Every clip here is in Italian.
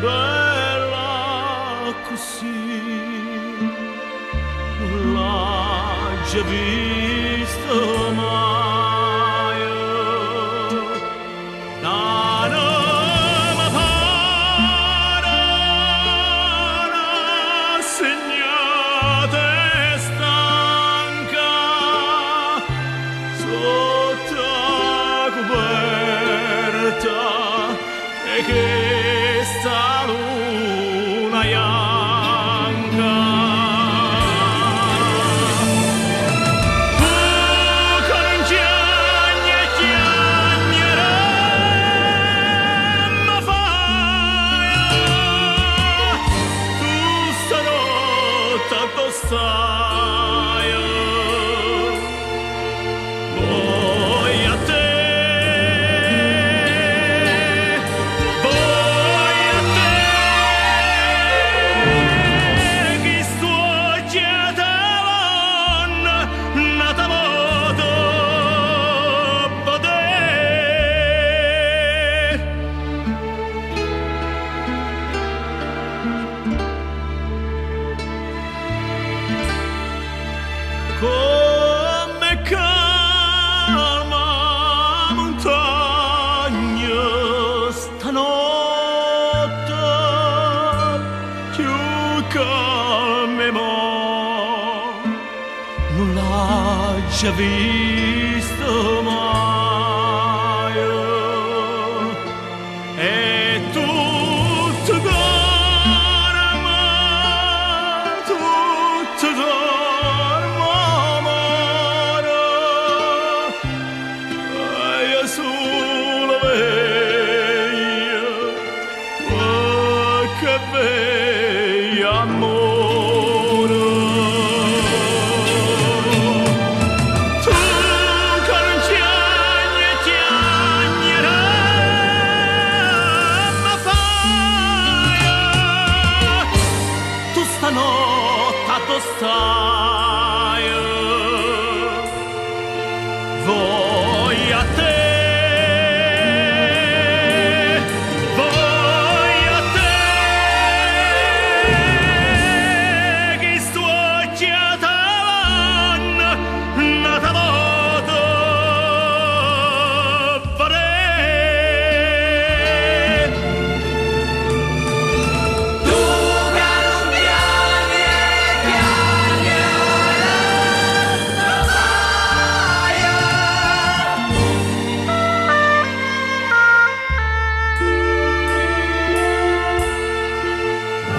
bella così, non l'ha già vista mai. L'anima pare rassegnata e stanca sotto la coperta e che sta luna bianca. Tu con un chiagne chiagneremmo fai, tu stanotte accostai. Voi a te, come calma montagna stanotte, più calme mo non l'ha già visto mai. E tutto dorme, tutto dorme amore, e io sulla veglia, oh, che veglia amore. Tu con un chiagne chiagneremmo fai, tu stanotte addostai. Voi a te, voi a te, che sto chiatavano nata moto fare. Tu che non piangi,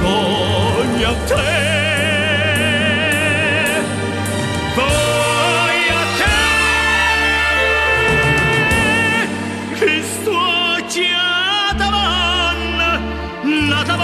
Voglio a te, voglio a te, Cristo ci ha davanti, nata